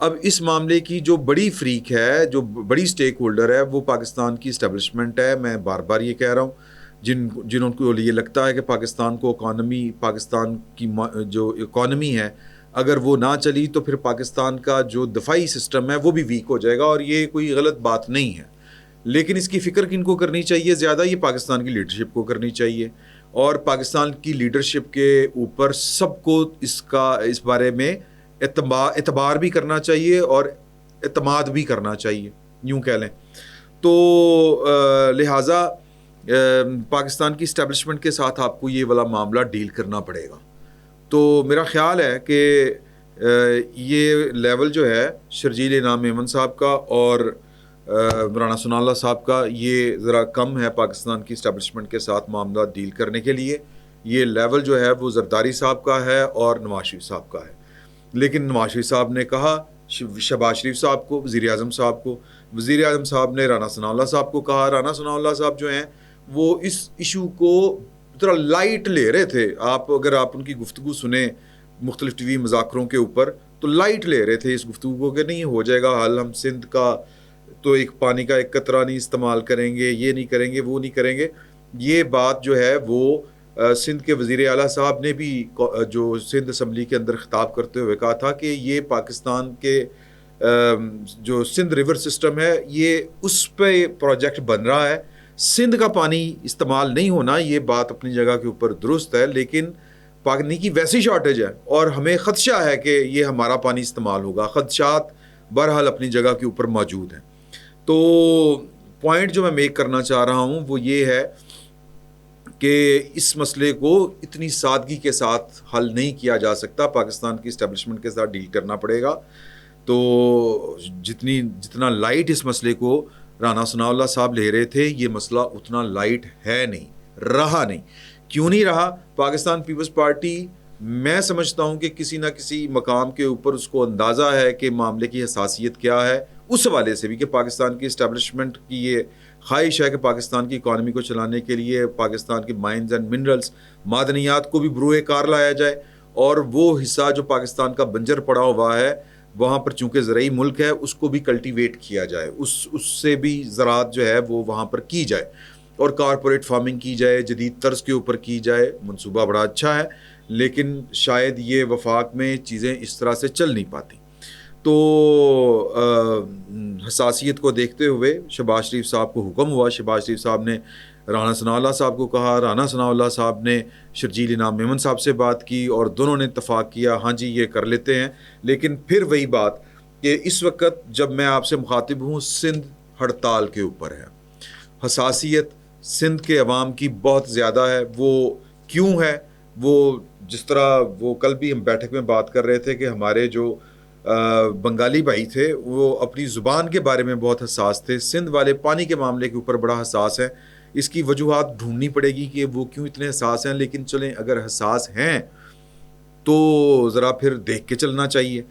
اب اس معاملے کی جو بڑی فریق ہے، جو بڑی سٹیک ہولڈر ہے، وہ پاکستان کی اسٹیبلشمنٹ ہے. میں بار بار یہ کہہ رہا ہوں، جنہوں کو یہ لگتا ہے کہ پاکستان کو پاکستان کی جو اکانومی ہے اگر وہ نہ چلی تو پھر پاکستان کا جو دفاعی سسٹم ہے وہ بھی ویک ہو جائے گا، اور یہ کوئی غلط بات نہیں ہے. لیکن اس کی فکر کن کو کرنی چاہیے زیادہ؟ یہ پاکستان کی لیڈرشپ کو کرنی چاہیے، اور پاکستان کی لیڈرشپ کے اوپر سب کو اس بارے میں اعتبار بھی کرنا چاہیے اور اعتماد بھی کرنا چاہیے، یوں کہہ لیں. تو لہٰذا پاکستان کی اسٹیبلشمنٹ کے ساتھ آپ کو یہ والا معاملہ ڈیل کرنا پڑے گا. تو میرا خیال ہے کہ یہ لیول جو ہے شرجیل انعام میمن صاحب کا اور رانا ثناء اللہ صاحب کا، یہ ذرا کم ہے پاکستان کی اسٹیبلشمنٹ کے ساتھ معاملہ ڈیل کرنے کے لیے. یہ لیول جو ہے وہ زرداری صاحب کا ہے اور نواز شریف صاحب کا ہے. لیکن نواز شریف صاحب نے کہا شہباز شریف صاحب کو، وزیر اعظم صاحب کو، وزیر اعظم صاحب نے رانا ثناء اللہ صاحب کو کہا. رانا ثناء اللہ صاحب جو ہیں وہ اس ایشو کو ذرا لائٹ لے رہے تھے. اگر آپ ان کی گفتگو سنیں مختلف ٹی وی مذاکروں کے اوپر تو لائٹ لے رہے تھے اس گفتگو کو کہ نہیں ہو جائے گا حل، ہم سندھ کا تو ایک پانی کا ایک قطرہ نہیں استعمال کریں گے، یہ نہیں کریں گے، وہ نہیں کریں گے. یہ بات جو ہے وہ سندھ کے وزیر اعلیٰ صاحب نے بھی جو سندھ اسمبلی کے اندر خطاب کرتے ہوئے کہا تھا کہ یہ پاکستان کے جو سندھ ریور سسٹم ہے یہ اس پہ پروجیکٹ بن رہا ہے. سندھ کا پانی استعمال نہیں ہونا یہ بات اپنی جگہ کے اوپر درست ہے، لیکن پانی کی ویسی شارٹیج ہے اور ہمیں خدشہ ہے کہ یہ ہمارا پانی استعمال ہوگا. خدشات بہرحال اپنی جگہ کے اوپر موجود ہیں. تو پوائنٹ جو میں میک کرنا چاہ رہا ہوں وہ یہ ہے کہ اس مسئلے کو اتنی سادگی کے ساتھ حل نہیں کیا جا سکتا، پاکستان کی اسٹیبلشمنٹ کے ساتھ ڈیل کرنا پڑے گا. تو جتنا لائٹ اس مسئلے کو رانا ثناء اللہ صاحب لے رہے تھے، یہ مسئلہ اتنا لائٹ ہے نہیں، رہا نہیں. کیوں نہیں رہا؟ پاکستان پیپلز پارٹی میں سمجھتا ہوں کہ کسی نہ کسی مقام کے اوپر اس کو اندازہ ہے کہ معاملے کی حساسیت کیا ہے، اس حوالے سے بھی کہ پاکستان کی اسٹیبلشمنٹ کی یہ خواہش ہے کہ پاکستان کی اکانومی کو چلانے کے لیے پاکستان کی مائنز اینڈ منرلز، معدنیات کو بھی بروئے کار لایا جائے، اور وہ حصہ جو پاکستان کا بنجر پڑا ہوا ہے وہاں پر چونکہ زرعی ملک ہے اس کو بھی کلٹیویٹ کیا جائے، اس سے بھی زراعت جو ہے وہ وہاں پر کی جائے، اور کارپوریٹ فارمنگ کی جائے، جدید طرز کے اوپر کی جائے. منصوبہ بڑا اچھا ہے لیکن شاید یہ وفاق میں چیزیں اس طرح سے چل نہیں پاتی. تو حساسیت کو دیکھتے ہوئے شہباز شریف صاحب کو حکم ہوا، شہباز شریف صاحب نے رانا ثناء اللہ صاحب کو کہا، رانا ثناء اللہ صاحب نے شرجیل انعام میمن صاحب سے بات کی اور دونوں نے اتفاق کیا ہاں جی یہ کر لیتے ہیں. لیکن پھر وہی بات کہ اس وقت جب میں آپ سے مخاطب ہوں سندھ ہڑتال کے اوپر ہے، حساسیت سندھ کے عوام کی بہت زیادہ ہے. وہ کیوں ہے؟ وہ جس طرح وہ کل بھی ہم بیٹھک میں بات کر رہے تھے کہ ہمارے جو بنگالی بھائی تھے وہ اپنی زبان کے بارے میں بہت حساس تھے، سندھ والے پانی کے معاملے کے اوپر بڑا حساس ہیں. اس کی وجوہات ڈھونڈنی پڑے گی کہ وہ کیوں اتنے حساس ہیں، لیکن چلیں اگر حساس ہیں تو ذرا پھر دیکھ کے چلنا چاہیے.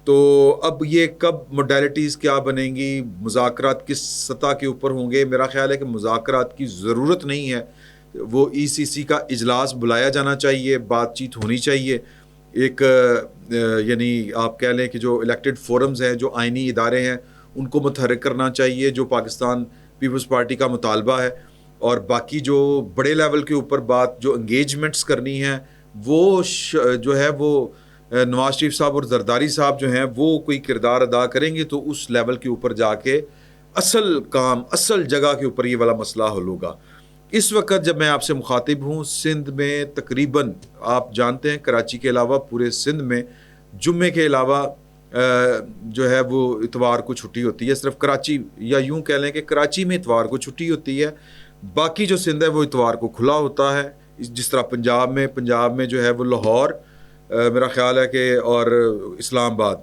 تو اب یہ کب موڈیلٹیز کیا بنیں گی، مذاکرات کس سطح کے اوپر ہوں گے؟ میرا خیال ہے کہ مذاکرات کی ضرورت نہیں ہے، وہ ای سی سی کا اجلاس بلایا جانا چاہیے، بات چیت ہونی چاہیے. ایک یعنی آپ کہہ لیں کہ جو الیکٹڈ فورمز ہیں، جو آئینی ادارے ہیں، ان کو متحرک کرنا چاہیے، جو پاکستان پیپلز پارٹی کا مطالبہ ہے. اور باقی جو بڑے لیول کے اوپر بات جو انگیجمنٹس کرنی ہے وہ جو ہے وہ نواز شریف صاحب اور زرداری صاحب جو ہیں وہ کوئی کردار ادا کریں گے تو اس لیول کے اوپر جا کے اصل کام، اصل جگہ کے اوپر یہ والا مسئلہ حل ہوگا. اس وقت جب میں آپ سے مخاطب ہوں سندھ میں تقریباً آپ جانتے ہیں کراچی کے علاوہ پورے سندھ میں جمعے کے علاوہ جو ہے وہ اتوار کو چھٹی ہوتی ہے. صرف کراچی، یا یوں کہہ لیں کہ کراچی میں اتوار کو چھٹی ہوتی ہے، باقی جو سندھ ہے وہ اتوار کو کھلا ہوتا ہے. جس طرح پنجاب میں جو ہے وہ لاہور میرا خیال ہے کہ اور اسلام آباد،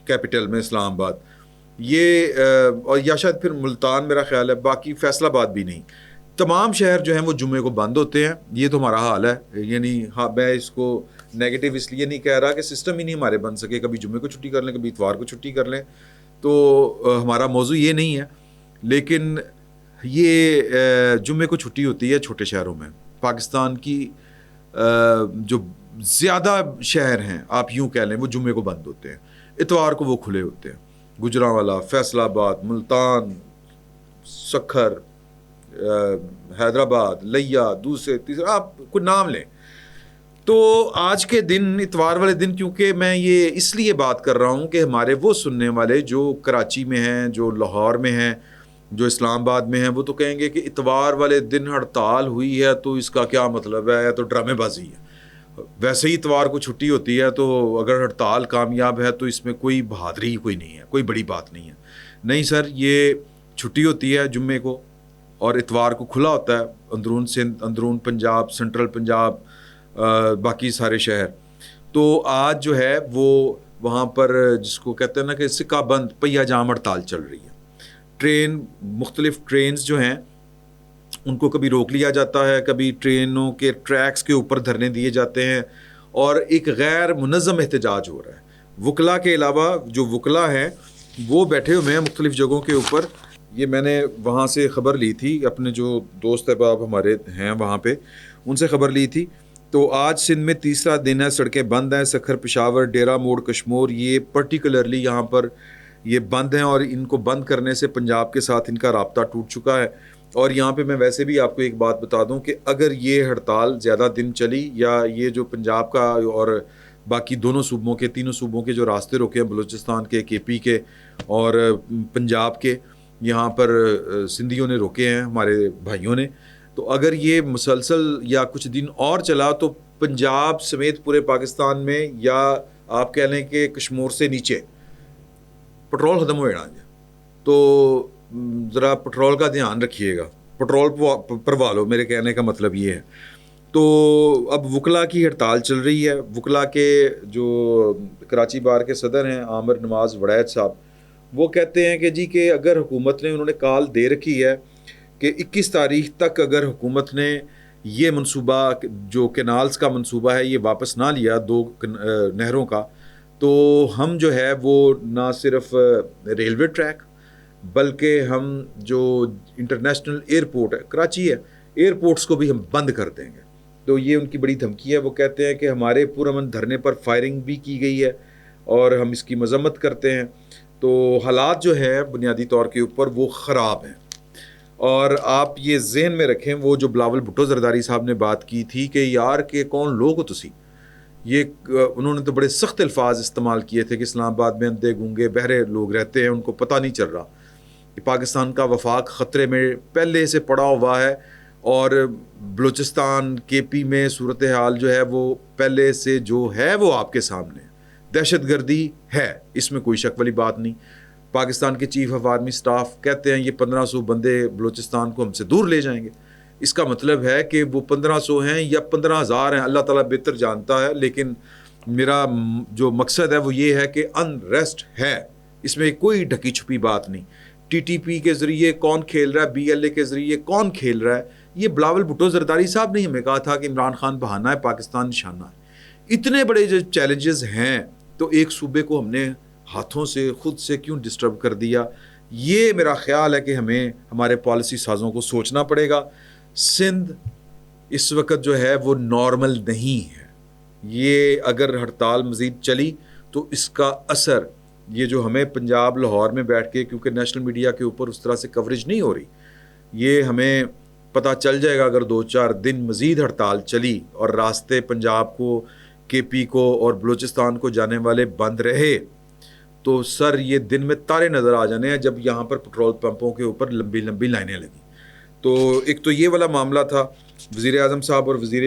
کیپٹل میں اسلام آباد، یہ اور یا شاید پھر ملتان میرا خیال ہے، باقی فیصل آباد بھی نہیں. تمام شہر جو ہیں وہ جمعے کو بند ہوتے ہیں. یہ تو ہمارا حال ہے، یعنی ہاں میں اس کو نیگیٹو اس لیے نہیں کہہ رہا کہ سسٹم ہی نہیں ہمارے بن سکے، کبھی جمعے کو چھٹی کر لیں کبھی اتوار کو چھٹی کر لیں، تو ہمارا موضوع یہ نہیں ہے. لیکن یہ جمعے کو چھٹی ہوتی ہے چھوٹے شہروں میں. پاکستان کی جو زیادہ شہر ہیں آپ یوں کہہ لیں وہ جمعے کو بند ہوتے ہیں. اتوار کو وہ کھلے ہوتے ہیں. گجرانوالا, فیصل آباد, ملتان, سکھر, حیدرآباد, لیا, دوسرے تیسرے, آپ کوئی نام لیں. تو آج کے دن, اتوار والے دن, کیونکہ میں یہ اس لیے بات کر رہا ہوں کہ ہمارے وہ سننے والے جو کراچی میں ہیں, جو لاہور میں ہیں, جو اسلام آباد میں ہیں, وہ تو کہیں گے کہ اتوار والے دن ہڑتال ہوئی ہے تو اس کا کیا مطلب ہے, تو ڈرامے بازی ہے. ویسے ہی اتوار کو چھٹی ہوتی ہے, تو اگر ہڑتال کامیاب ہے تو اس میں کوئی بہادری کوئی نہیں ہے, کوئی بڑی بات نہیں ہے. نہیں سر, یہ چھٹی ہوتی ہے جمعے کو, اور اتوار کو کھلا ہوتا ہے اندرون سندھ, اندرون پنجاب, سنٹرل پنجاب, باقی سارے شہر. تو آج جو ہے وہ وہاں پر جس کو کہتے ہیں نا کہ سکہ بند پہیا جام ہڑتال چل رہی ہے. ٹرین, مختلف ٹرینز جو ہیں ان کو کبھی روک لیا جاتا ہے, کبھی ٹرینوں کے ٹریکس کے اوپر دھرنے دیے جاتے ہیں, اور ایک غیر منظم احتجاج ہو رہا ہے. وکلا کے علاوہ جو وکلا ہیں وہ بیٹھے ہوئے ہیں مختلف جگہوں کے اوپر. یہ میں نے وہاں سے خبر لی تھی, اپنے جو دوست احباب ہمارے ہیں وہاں پہ, ان سے خبر لی تھی. تو آج سندھ میں تیسرا دن ہے, سڑکیں بند ہیں. سکھر, پشاور, ڈیرہ موڑ, کشمور, یہ پرٹیکولرلی یہاں پر یہ بند ہیں, اور ان کو بند کرنے سے پنجاب کے ساتھ ان کا رابطہ ٹوٹ چکا ہے. اور یہاں پہ میں ویسے بھی آپ کو ایک بات بتا دوں کہ اگر یہ ہڑتال زیادہ دن چلی, یا یہ جو پنجاب کا اور باقی دونوں صوبوں کے, تینوں صوبوں کے جو راستے روکے ہیں, بلوچستان کے, کے پی کے اور پنجاب کے, یہاں پر سندھیوں نے روکے ہیں, ہمارے بھائیوں نے, تو اگر یہ مسلسل یا کچھ دن اور چلا تو پنجاب سمیت پورے پاکستان میں, یا آپ کہہ لیں کہ کشمور سے نیچے پٹرول ختم ہو جانا. تو ذرا پٹرول کا دھیان رکھیے گا, پٹرول پروا لو, میرے کہنے کا مطلب یہ ہے. تو اب وکلا کی ہڑتال چل رہی ہے. وکلا کے جو کراچی بار کے صدر ہیں عامر نواز وڑیچ صاحب, وہ کہتے ہیں کہ جی کہ اگر حکومت نے, انہوں نے کال دے رکھی ہے کہ 21 تاریخ تک اگر حکومت نے یہ منصوبہ جو کینالز کا منصوبہ ہے یہ واپس نہ لیا, 2 نہروں کا, تو ہم جو ہے وہ نہ صرف ریلوے ٹریک بلکہ ہم جو انٹرنیشنل ایئرپورٹ ہے, کراچی ہے, ایئرپورٹس کو بھی ہم بند کر دیں گے. تو یہ ان کی بڑی دھمکی ہے. وہ کہتے ہیں کہ ہمارے پرامن دھرنے پر فائرنگ بھی کی گئی ہے اور ہم اس کی مذمت کرتے ہیں. تو حالات جو ہے بنیادی طور کے اوپر وہ خراب ہیں. اور آپ یہ ذہن میں رکھیں, وہ جو بلاول بھٹو زرداری صاحب نے بات کی تھی کہ یار کہ کون لوگ ہو تسی, یہ انہوں نے تو بڑے سخت الفاظ استعمال کیے تھے کہ اسلام آباد میں اندھے گونگے بہرے لوگ رہتے ہیں, ان کو پتہ نہیں چل رہا کہ پاکستان کا وفاق خطرے میں پہلے سے پڑا ہوا ہے, اور بلوچستان, کے پی میں صورتحال جو ہے وہ پہلے سے جو ہے وہ آپ کے سامنے, دہشت گردی ہے, اس میں کوئی شک والی بات نہیں. پاکستان کے چیف آف آرمی سٹاف کہتے ہیں یہ 1500 بندے بلوچستان کو ہم سے دور لے جائیں گے. اس کا مطلب ہے کہ وہ 1500 ہیں یا 15,000 ہیں, اللہ تعالیٰ بہتر جانتا ہے. لیکن میرا جو مقصد ہے وہ یہ ہے کہ انریسٹ ہے, اس میں کوئی ڈھکی چھپی بات نہیں. ٹی ٹی پی کے ذریعے کون کھیل رہا ہے, بی ایل اے کے ذریعے کون کھیل رہا ہے, یہ بلاول بھٹو زرداری صاحب نے ہمیں کہا تھا کہ عمران خان بہانہ ہے, پاکستان نشانہ ہے. اتنے بڑے جو چیلنجز ہیں تو ایک صوبے کو ہم نے ہاتھوں سے خود سے کیوں ڈسٹرب کر دیا. یہ میرا خیال ہے کہ ہمیں ہمارے پالیسی سازوں کو سوچنا پڑے گا. سندھ اس وقت جو ہے وہ نارمل نہیں ہے. یہ اگر ہڑتال مزید چلی تو اس کا اثر, یہ جو ہمیں پنجاب لاہور میں بیٹھ کے, کیونکہ نیشنل میڈیا کے اوپر اس طرح سے کوریج نہیں ہو رہی, یہ ہمیں پتہ چل جائے گا اگر 2-4 دن مزید ہڑتال چلی اور راستے پنجاب کو, کے پی کو اور بلوچستان کو جانے والے بند رہے, تو سر یہ دن میں تارے نظر آ جانے ہیں جب یہاں پر پٹرول پمپوں کے اوپر لمبی لمبی لائنیں لگیں. تو ایک تو یہ والا معاملہ تھا. وزیر اعظم صاحب اور وزیر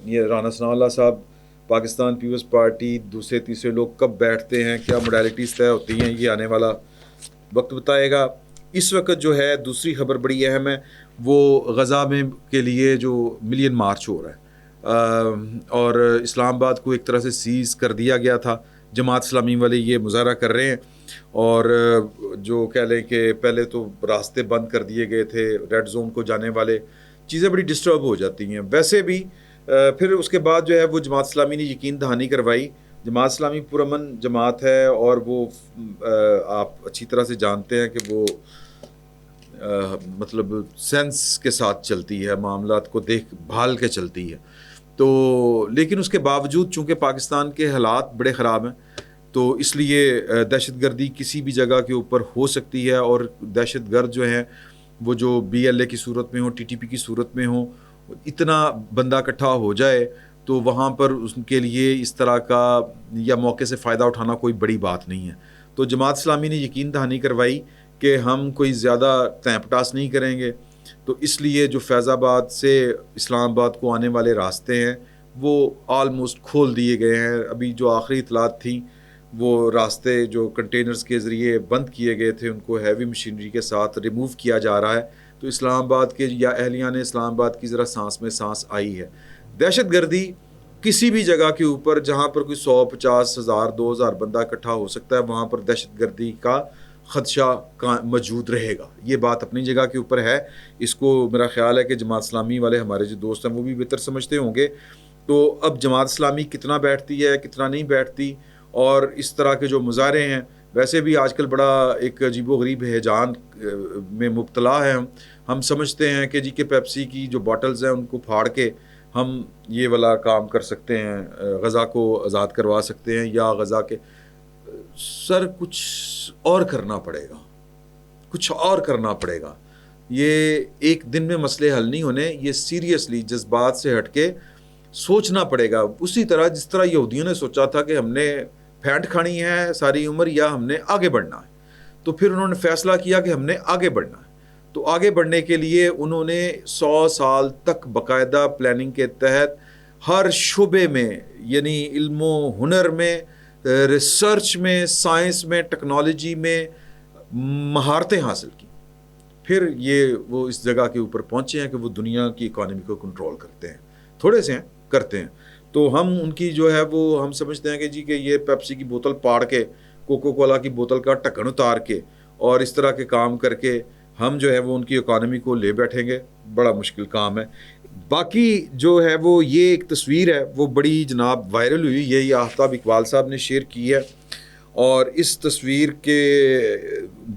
یہ رانا ثناء اللہ صاحب, پاکستان پیپلز پارٹی, دوسرے تیسرے لوگ کب بیٹھتے ہیں, کیا موڈیلٹیز طے ہوتی ہیں, یہ آنے والا وقت بتائے گا. اس وقت جو ہے دوسری خبر بڑی اہم ہے, وہ غزہ میں کے لیے جو ملین مارچ ہو رہا ہے, اور اسلام آباد کو ایک طرح سے سیز کر دیا گیا تھا. جماعت اسلامی والے یہ مظاہرہ کر رہے ہیں, اور جو کہہ لیں کہ پہلے تو راستے بند کر دیے گئے تھے ریڈ زون کو جانے والے, چیزیں بڑی ڈسٹرب ہو جاتی ہیں. ویسے بھی پھر اس کے بعد جو ہے وہ جماعت اسلامی نے یقین دہانی کروائی. جماعت اسلامی پرامن جماعت ہے, اور وہ آپ اچھی طرح سے جانتے ہیں کہ وہ مطلب سینس کے ساتھ چلتی ہے, معاملات کو دیکھ بھال کے چلتی ہے. تو لیکن اس کے باوجود چونکہ پاکستان کے حالات بڑے خراب ہیں, تو اس لیے دہشت گردی کسی بھی جگہ کے اوپر ہو سکتی ہے، اور دہشت گرد جو ہیں وہ جو BLA کی صورت میں ہو، TTP کی صورت میں ہو، اتنا بندہ اکٹھا ہو جائے تو وہاں پر اس کے لیے اس طرح کا یا موقع سے فائدہ اٹھانا کوئی بڑی بات نہیں ہے. تو جماعت اسلامی نے یقین دہانی کروائی کہ ہم کوئی زیادہ تیں پٹاس نہیں کریں گے. تو اس لیے جو فیض آباد سے اسلام آباد کو آنے والے راستے ہیں وہ آلموسٹ کھول دیے گئے ہیں. ابھی جو آخری اطلاعات تھیں وہ راستے جو کنٹینرز کے ذریعے بند کیے گئے تھے ان کو ہیوی مشینری کے ساتھ ریموو کیا جا رہا ہے. تو اسلام آباد کے یا اہلیان اسلام آباد کی ذرا سانس میں سانس آئی ہے. دہشت گردی کسی بھی جگہ کے اوپر جہاں پر کوئی 150,000 2,000 بندہ اکٹھا ہو سکتا ہے وہاں پر دہشت گردی کا خدشہ موجود رہے گا. یہ بات اپنی جگہ کے اوپر ہے. اس کو میرا خیال ہے کہ جماعت اسلامی والے ہمارے جو دوست ہیں وہ بھی بہتر سمجھتے ہوں گے. تو اب جماعت اسلامی کتنا بیٹھتی ہے کتنا نہیں بیٹھتی، اور اس طرح کے جو مظاہرے ہیں ویسے بھی آج کل بڑا ایک عجیب و غریب ہیجان میں مبتلا ہے. ہم سمجھتے ہیں کہ جی کہ پیپسی کی جو باٹلز ہیں ان کو پھاڑ کے ہم یہ والا کام کر سکتے ہیں، غزہ کو آزاد کروا سکتے ہیں، یا غزہ کے سر کچھ اور کرنا پڑے گا، کچھ اور کرنا پڑے گا. یہ ایک دن میں مسئلے حل نہیں ہونے. یہ سیریسلی جذبات سے ہٹ کے سوچنا پڑے گا، اسی طرح جس طرح یہودیوں نے سوچا تھا کہ ہم نے پھینٹ کھانی ہے ساری عمر یا ہم نے آگے بڑھنا ہے. تو پھر انہوں نے فیصلہ کیا کہ ہم نے آگے بڑھنا ہے. تو آگے بڑھنے کے لیے انہوں نے 100 سال تک باقاعدہ پلاننگ کے تحت ہر شعبے میں، یعنی علم و ہنر میں، ریسرچ میں، سائنس میں، ٹیکنالوجی میں مہارتیں حاصل کی. پھر یہ وہ اس جگہ کے اوپر پہنچے ہیں کہ وہ دنیا کی اکانومی کو کنٹرول کرتے ہیں. تھوڑے سے ہیں کرتے ہیں. تو ہم ان کی جو ہے وہ ہم سمجھتے ہیں کہ جی کہ یہ پیپسی کی بوتل پاڑ کے، کوکو کولا کی بوتل کا ٹھکن اتار کے اور اس طرح کے کام کر کے ہم جو ہے وہ ان کی اکانومی کو لے بیٹھیں گے، بڑا مشکل کام ہے. باقی جو ہے وہ یہ ایک تصویر ہے وہ بڑی جناب وائرل ہوئی، یہی آفتاب اقبال صاحب نے شیئر کی ہے، اور اس تصویر کے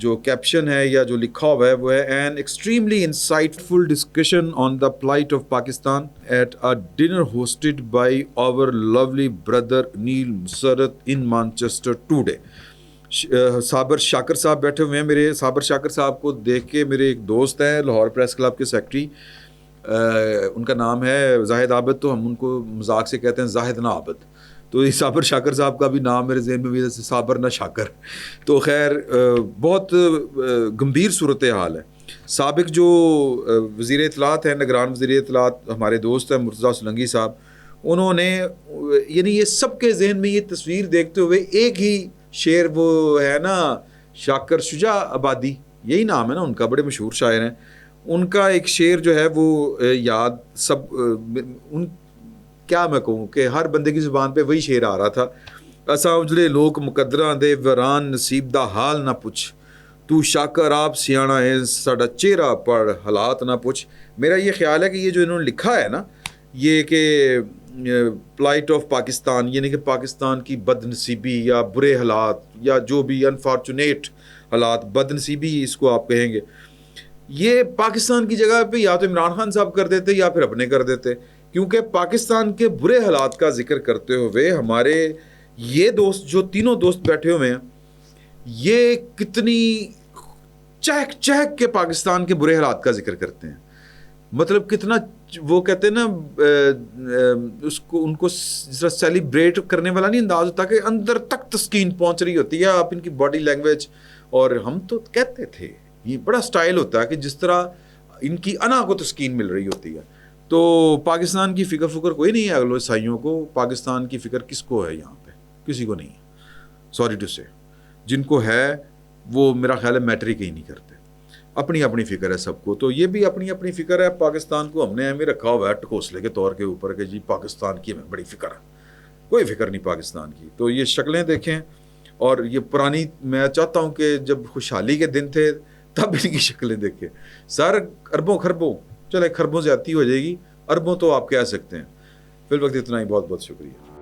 جو کیپشن ہے یا جو لکھا ہوا ہے وہ ہے an extremely insightful discussion on the plight of Pakistan at a dinner hosted by our lovely brother Nail Musarrat in Manchester today. Sabir Shakir sahab بیٹھے ہوئے ہیں. میرے صابر شاکر صاحب کو دیکھ کے میرے ایک دوست ہیں لاہور پریس کلب کے سیکرٹری، ان کا نام ہے زاہد عابد، تو ہم ان کو مذاق سے کہتے ہیں زاہد نہ عابد. تو یہ صابر شاکر صاحب کا بھی نام میرے ذہن میں بھی جیسے صابر نہ شاکر. تو خیر بہت گمبھیر صورتحال ہے. سابق جو وزیر اطلاعات ہیں، نگران وزیر اطلاعات ہمارے دوست ہیں مرتضیٰ سولنگی صاحب، انہوں نے یعنی یہ سب کے ذہن میں یہ تصویر دیکھتے ہوئے ایک ہی شعر وہ ہے نا شاکر شجاع آبادی، یہی نام ہے نا ان کا، بڑے مشہور شاعر ہیں. ان کا ایک شعر جو ہے وہ یاد سب ان کیا میں کہوں کہ ہر بندے کی زبان پہ وہی شعر آ رہا تھا. اساں اجلے لوک مقدراں دے ویران نصیب دا حال نہ پوچھ، تو شاکر آپ سیانا ہے ساڈا چہرہ پڑھ حالات نہ پوچھ. میرا یہ خیال ہے کہ یہ جو انہوں نے لکھا ہے نا یہ کہ پلائٹ آف پاکستان، یعنی کہ پاکستان کی بد نصیبی یا برے حالات یا جو بھی انفارچونیٹ حالات، بد نصیبی اس کو آپ کہیں گے، یہ پاکستان کی جگہ پہ یا تو عمران خان صاحب کر دیتے یا پھر اپنے کر دیتے. کیونکہ پاکستان کے برے حالات کا ذکر کرتے ہوئے ہمارے یہ دوست جو تینوں دوست بیٹھے ہوئے ہیں یہ کتنی چہک چہک کے پاکستان کے برے حالات کا ذکر کرتے ہیں. مطلب کتنا وہ کہتے ہیں نا اس کو ان کو جس طرح سیلیبریٹ کرنے والا نہیں انداز ہوتا کہ اندر تک تسکین پہنچ رہی ہوتی ہے. آپ ان کی باڈی لینگویج، اور ہم تو کہتے تھے یہ بڑا سٹائل ہوتا ہے کہ جس طرح ان کی انا کو تسکین مل رہی ہوتی ہے. تو پاکستان کی فکر کوئی نہیں ہے اگلو عیسائیوں کو. پاکستان کی فکر کس کو ہے یہاں پہ؟ کسی کو نہیں ہے، سوری ٹو سے. جن کو ہے وہ میرا خیال ہے میٹر ہی کہیں نہیں کرتے. اپنی اپنی فکر ہے سب کو. تو یہ بھی اپنی اپنی فکر ہے. پاکستان کو ہم نے ہمیں رکھا ہوا ہے ٹکوسلے کے طور کے اوپر کہ جی پاکستان کی ہمیں بڑی فکر ہے. کوئی فکر نہیں پاکستان کی. تو یہ شکلیں دیکھیں، اور یہ پرانی، میں چاہتا ہوں کہ جب خوشحالی کے دن تھے تب ان کی شکلیں دیکھیں. سر اربوں خربوں، چلے خربوں زیادتی ہو جائے گی، اربوں تو آپ کہہ سکتے ہیں. فی الوقت اتنا ہی. بہت بہت شکریہ.